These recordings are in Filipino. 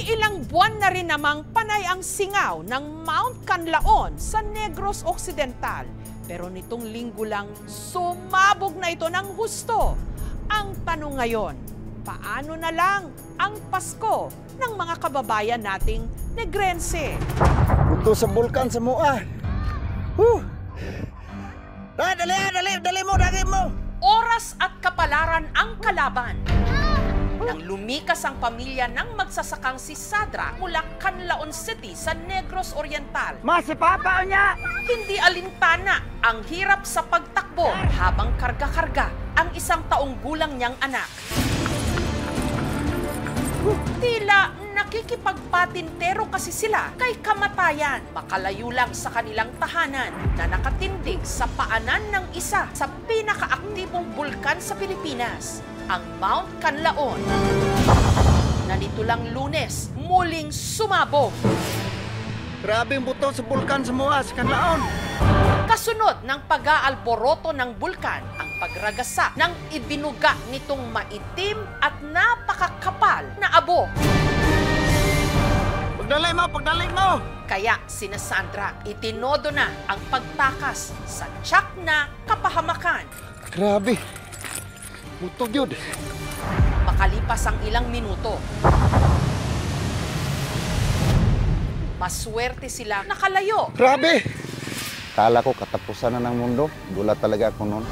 Iilang buwan na rin namang panay ang singaw ng Mount Canlaon sa Negros Occidental. Pero nitong linggo lang, sumabog na ito ng husto. Ang tanong ngayon, paano na lang ang Pasko ng mga kababayan nating Negrense? Ito sa bulkan sa mua. Dali mo. Oras at kapalaran ang kalaban. Nang lumikas ang pamilya ng magsasakang si Sadra mula Canlaon City sa Negros Oriental. Si Papa niya! Hindi alintana ang hirap sa pagtakbo habang karga-karga ang 1 taong gulang niyang anak. Tila nakikipagpatintero kasi sila kay kamatayan. Makalayo lang sa kanilang tahanan na nakatindig sa paanan ng isa sa pinakaaktibong bulkan sa Pilipinas, ang Mount Canlaon, na nito lang Lunes muling sumabog. Grabe ang buto sa bulkan sa mua, sa Canlaon. Kasunod ng pag-aalboroto ng bulkan, ang pagragasa ng ibinuga nitong maitim at napakakapal na abo. Pagdalay mo! Kaya sina Sandra itinodo na ang pagtakas sa tiyak na kapahamakan. Grabe. Buto yun. Makalipas ang ilang minuto, maswerte sila nakalayo. Grabe! Kala ko katapusan na ng mundo. Gulat talaga ako noon.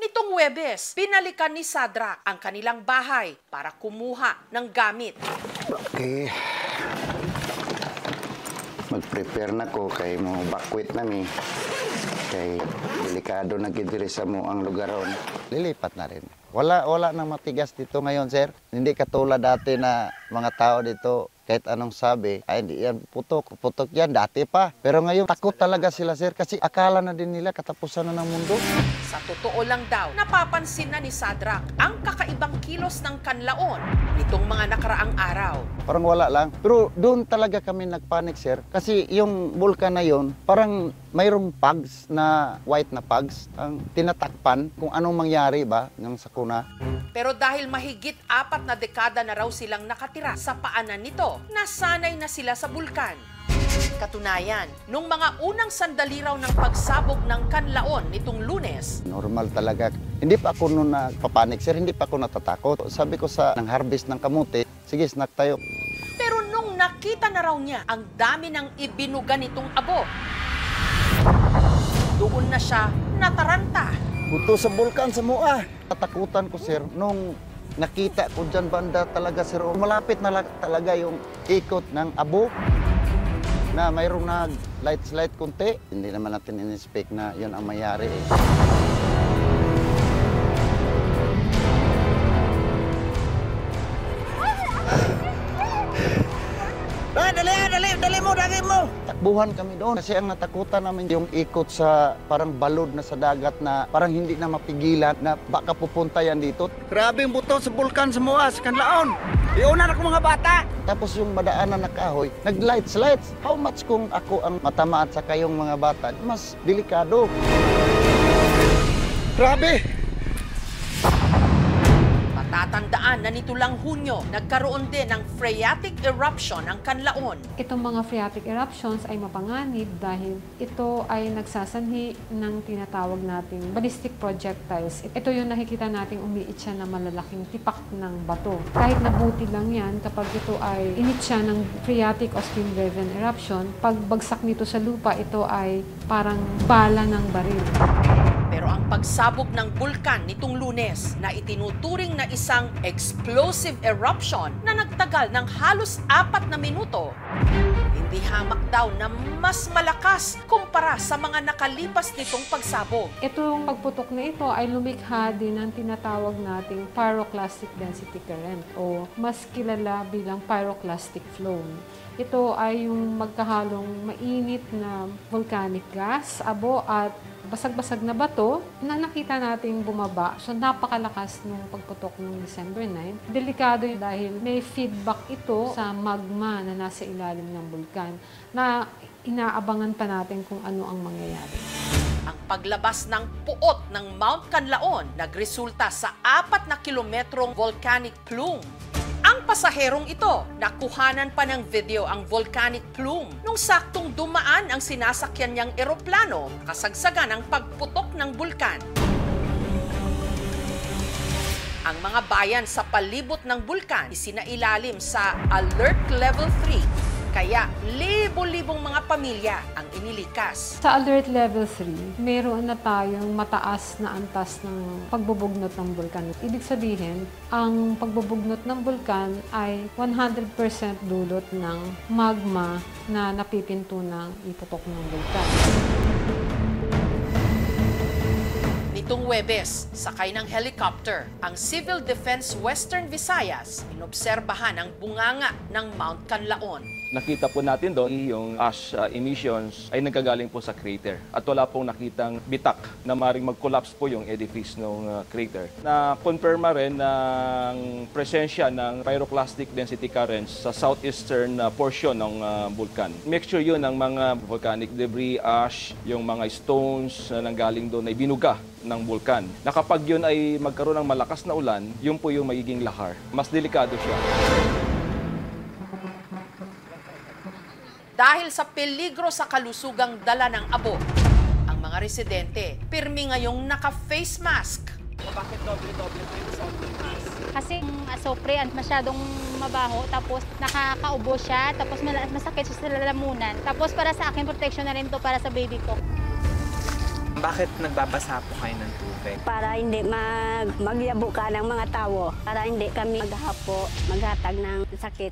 Nitong Huwebes, binalikan ni Sadra ang kanilang bahay para kumuha ng gamit. Okay. Mag-prepare na ko kay mo bakwit na mi. Kay delikado na gidiri sa mo ang lugaron. Lilipat na rin. Wala nang matigas dito ngayon, sir. Hindi katulad dati na mga tao dito, kahit anong sabi, ay hindi yan putok yan, dati pa. Pero ngayon, takot talaga sila, sir, kasi akala na din nila katapusan na ng mundo. Sa totoo lang daw, napapansin na ni Sadrak ang kakaibang kilos ng Canlaon nitong mga nakaraang araw. Parang wala lang. Pero doon talaga kami nagpanik, sir. Kasi yung bulkan na yon, parang mayroong pugs na white na pugs ang tinatakpan kung anong mangyari ba ng sakuna. Pero dahil mahigit 4 na dekada na raw silang nakatira sa paanan nito, nasanay na sila sa bulkan. Katunayan, nung mga unang sandali raw ng pagsabog ng Canlaon nitong Lunes, Normal talaga. Hindi pa ako noon nagpapanik, sir. Hindi pa ako natatakot. Sabi ko sa nang harvest ng kamote, sige, snack tayo. pero nung nakita na raw niya ang dami ng ibinuga nitong abo, doon na siya nataranta. Buto sa bulkan sa mua. Natakutan ko, sir, nung nakita ko dyan banda talaga, sir. Malapit na talaga yung ikot ng abo na mayroong nag-light kunti. Hindi naman natin in-expect na yun ang mayari. Dali mo! Takbuhan kami doon kasi ang natakutan namin yung ikot sa parang balod na sa dagat na parang hindi na mapigilan na baka pupunta yan dito. Grabe yung buto sa bulkan sa mua, sa Canlaon. Iunan ako mga bata! Tapos yung madaanan na kahoy, nag-lights. How much kung ako ang matama at saka yung mga bata, mas delikado. Grabe! Matatandaan na nito lang Hunyo, nagkaroon din ng phreatic eruption ang Canlaon. Itong mga phreatic eruptions ay mapanganib dahil ito ay nagsasanhi ng tinatawag nating ballistic projectiles. Ito yung nakikita nating umiitsa na malalaking tipak ng bato. Kahit nabuti lang yan, kapag ito ay initsa ng phreatic o steam-driven eruption, pag bagsak nito sa lupa, ito ay parang bala ng baril. Pero ang pagsabog ng bulkan nitong Lunes na itinuturing na isang explosive eruption na nagtagal ng halos 4 na minuto, hindi hamak daw na mas malakas kumpara sa mga nakalipas nitong pagsabog. Itong pagputok na ito ay lumikha din ng tinatawag nating pyroclastic density current o mas kilala bilang pyroclastic flow. Ito ay yung magkahalong mainit na volcanic gas, abo at basag-basag na bato na nakita nating bumaba. So napakalakas nung pagputok noong December 9. Delikado dahil may feedback ito sa magma na nasa ilalim ng bulkan na inaabangan pa natin kung ano ang mangyayari. Ang paglabas ng puot ng Mount Canlaon nagresulta sa 4 na kilometrong volcanic plume. Ang pasaherong ito, nakuhanan pa ng video ang volcanic plume nung saktong dumaan ang sinasakyan niyang eroplano kasagsagan ng pagputok ng bulkan. Ang mga bayan sa palibot ng bulkan isinailalim sa Alert Level 3, kaya libo-libong mga pamilya ang inilikas. Sa Alert Level 3, meron na tayong mataas na antas ng pagbubugnot ng bulkan. Ibig sabihin, ang pagbubugnot ng bulkan ay 100% dulot ng magma na napipinto ng iputok ng bulkan. Nitong Huwebes, sakay ng helicopter, ang Civil Defense Western Visayas, inobserbahan ang bunganga ng Mount Canlaon. Nakita po natin doon yung ash emissions ay nagkagaling po sa crater. At wala pong nakitang bitak na maaaring mag-collapse po yung edifice ng crater. Na-confirma rin ng presensya ng pyroclastic density currents sa southeastern portion ng bulkan. Mixture yun ng mga volcanic debris, ash, yung mga stones na nanggaling doon ay binuga ng bulkan. Na kapag yun ay magkaroon ng malakas na ulan, yun po yung magiging lahar. Mas delikado siya. Dahil sa peligro sa kalusugang dala ng abo, ang mga residente pirmi ngayong naka-face mask. Bakit doble-doble po yung sobrang mask? Kasi asopre at masyadong mabaho, tapos nakakaubo siya, tapos masakit siya sa lalamunan. Tapos para sa akin, protection na rin to para sa baby ko. Bakit nagbabasa po kayo ng tubig? Para hindi magyabo ka ng mga tao, para hindi kami maghapo, maghatag ng sakit.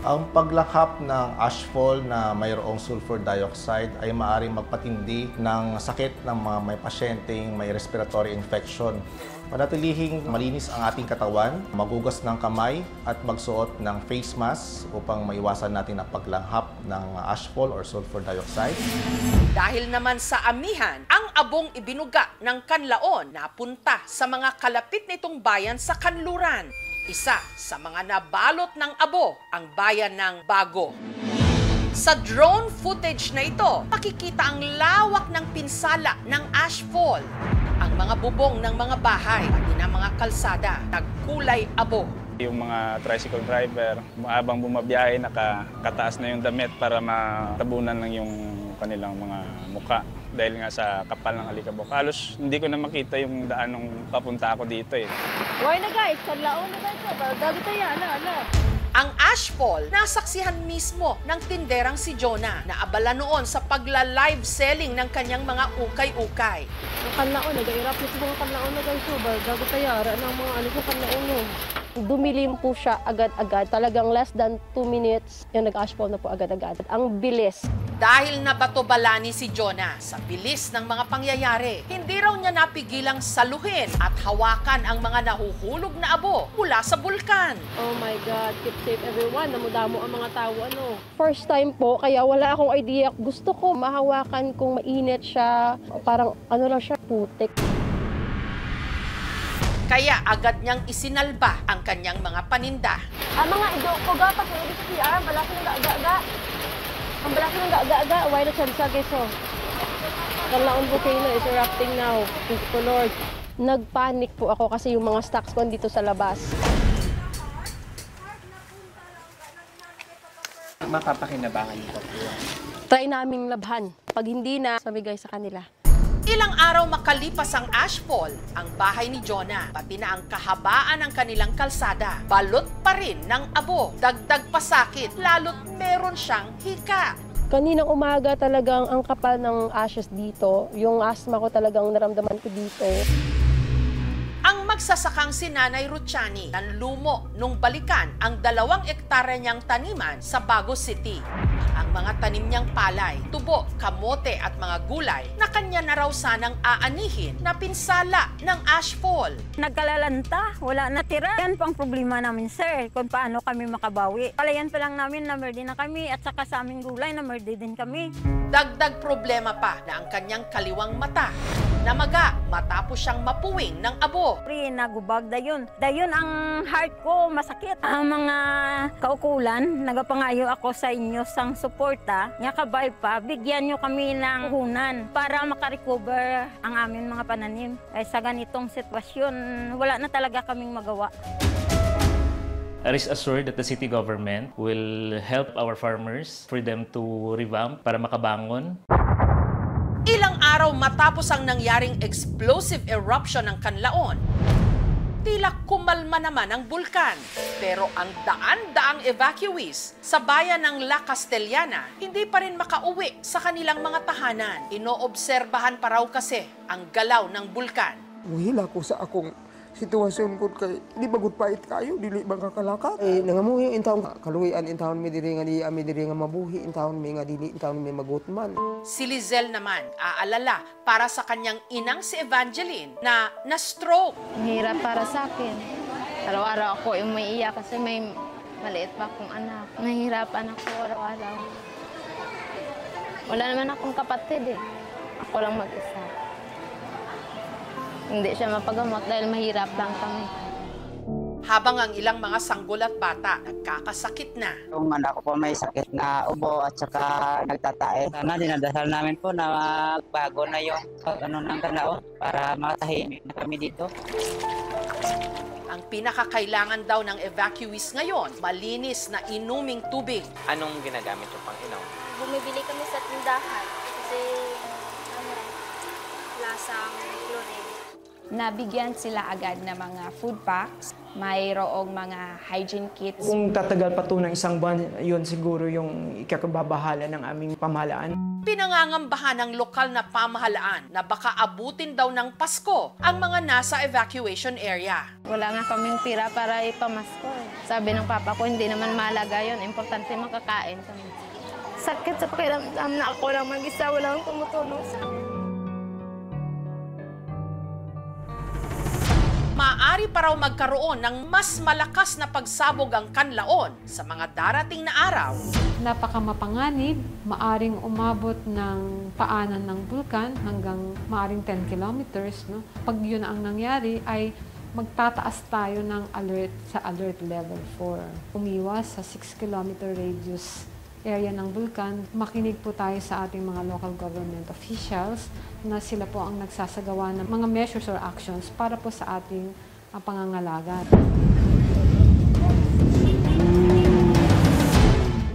Ang paglakhap ng ashfall na mayroong sulfur dioxide ay maaaring magpatindi ng sakit ng mga may pasyenteng may respiratory infection. Panatilihing malinis ang ating katawan, magugas ng kamay at magsuot ng face mask upang maiwasan natin ang paglanghap ng ashfall or sulfur dioxide. Dahil naman sa amihan, ang abong ibinuga ng Canlaon napunta sa mga kalapit nitong bayan sa kanluran. Isa sa mga nabalot ng abo ang bayan ng Bago. Sa drone footage na ito, makikita ang lawak ng pinsala ng ashfall. Ang mga bubong ng mga bahay, pati ng mga kalsada, nagkulay abo. Yung mga tricycle driver, habang bumabiyahe, nakataas na yung damit para matabunan lang yung kanilang mga muka. Dahil nga sa kapal ng alikabok. Halos hindi ko na makita yung daan nung papunta ako dito eh. Why na guys? Canlaon na guys. Bago tayo, ala. Ang ashfall, nasaksihan mismo ng tinderang si Jonah na abala noon sa pagla-live selling ng kanyang mga ukay-ukay. Ang Canlaon, nag-irap nito mga Canlaon na guys. Bago tayo, ng mga ano ko Canlaon. Dumilim po siya agad-agad. Talagang less than 2 minutes, yung nag-ashfall na po agad-agad. Ang bilis. Dahil nabato-balani si Jonah sa bilis ng mga pangyayari, hindi raw niya napigilang saluhin at hawakan ang mga nahuhulog na abo mula sa bulkan. Oh my God, keep safe everyone. Namudamo ang mga tao, ano. First time po, kaya wala akong idea. Gusto ko mahawakan kung mainit siya. Parang ano lang siya, putik. Kaya agad niyang isinalba ang kanyang mga paninda. Ang mga idok ko gapat, yung ibig sabihin, balasin ng ga-ga-ga. Ang balasin ng ga-ga-ga, why not siya guys, oh. Canlaon volcano is erupting now. Thank you, Lord. Nagpanik po ako kasi yung mga stocks ko dito sa labas. Mapapakinabangan niyo po. Try naming labhan. Pag hindi na, samigay sa kanila. Ilang araw makalipas ang ashfall, ang bahay ni Jonah, pati na ang kahabaan ng kanilang kalsada, balot pa rin ng abo, dagdag pa sakit, lalo't meron siyang hika. Kaninang umaga talagang ang kapal ng ashes dito, yung asthma ko talagang naramdaman ko dito. Ang magsasakang si Nanay Ruchani nanlumo nung balikan ang 2 ektarya niyang taniman sa Bago City. Ang mga tanim niyang palay, tubo, kamote at mga gulay na kanya na raw sanang aanihin na pinsala ng ashfall. Nagkalalanta, wala natira. Yan pang problema namin, sir, kung paano kami makabawi. Palayan pa lang namin na merde na kami at saka sa aming gulay na merde din kami. Dagdag problema pa na ang kanyang kaliwang mata Namaga matapos siyang mapuwing ng abo. Pre, nagubag dayon. Dayon ang heart ko masakit. Ang mga kaukulan, nagapangayo ako sa inyo sang suporta. Nga kabay pa, bigyan nyo kami ng puhunan para makarecover ang amin mga pananim. Sa ganitong sitwasyon, wala na talaga kaming magawa. Rest assured that the city government will help our farmers for them to revamp para makabangon. Ilang araw matapos ang nangyaring explosive eruption ng Canlaon, tila kumalma naman ang bulkan. Pero ang daan-daang evacuees sa bayan ng La Castellana hindi pa rin makauwi sa kanilang mga tahanan. Inoobserbahan pa raw kasi ang galaw ng bulkan. Muhila ko sa akong sitwasyon ko kay di bagut pait kayo dili magkakalaka nangamuhi in taon kaluyan in taon mi diri nga di ami diri nga mabuhi in taon mi nga dili in taon mi magutman. Si Lizelle naman aalala para sa kanyang inang si Evangeline na na-stroke. Hirap para sa akin. Araw-araw ako umiiyak kasi may maliit pa akong anak. Nahihirapan ako araw-araw. Wala naman akong kapatid eh. Ako lang mag-isa. Hindi siya mapagamot dahil mahirap lang kami. Habang ang ilang mga sanggol at bata nagkakasakit na. Yung anak ko po may sakit na ubo at saka nagtatae. Sana dinadasal namin po na magbago na yung ng Canlaon para makatahimik na kami dito. Ang pinakakailangan daw ng evacuees ngayon, malinis na inuming tubig. Anong ginagamit yung pang-inom? Bumibili kami sa tindahan kasi lasang chlorine. Nabigyan sila agad ng mga food packs, mayroong mga hygiene kits. Kung tatagal pa ito ng isang buwan, yun siguro yung ikakababahala ng aming pamahalaan. Pinangangambahan ng lokal na pamahalaan na baka abutin daw ng Pasko ang mga nasa evacuation area. Wala nga kaming pira para ipamasko. Sabi ng papa ko, hindi naman mahalaga yun. Importante makakain kami. Sakit sa pakiramdam na ako lang mag-isa, walang tumutulong sa akin. Maaari pa raw magkaroon ng mas malakas na pagsabog ang Canlaon sa mga darating na araw. Napakamapanganib, maaring umabot ng paanan ng bulkan hanggang maaring 10 kilometers. No? Pag yun ang nangyari ay magtataas tayo ng alert sa alert level 4. Umiwas sa 6-kilometer radius area ng bulkan. Makinig po tayo sa ating mga local government officials na sila po ang nagsasagawa ng mga measures or actions para po sa ating pangangalaga.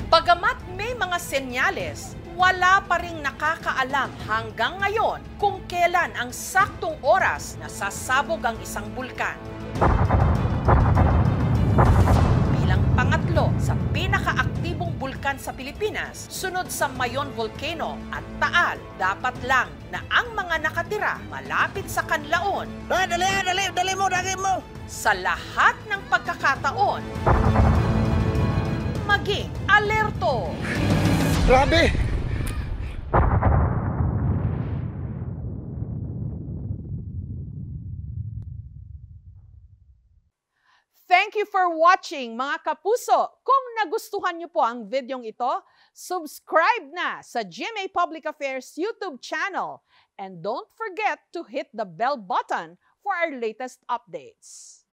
Bagamat may mga senyales, wala pa ring nakakaalam hanggang ngayon kung kailan ang saktong oras na sasabog ang isang bulkan. Bilang pangatlo sa pinakaaktibong bulkan sa Pilipinas, sunod sa Mayon Volcano at Taal, dapat lang na ang mga nakatira malapit sa Canlaon. Dali mo! Sa lahat ng pagkakataon, maging alerto. Grabe! Thank you for watching, mga kapuso. Kung nagustuhan niyo po ang videong ito, subscribe na sa GMA Public Affairs YouTube channel. And don't forget to hit the bell button for our latest updates.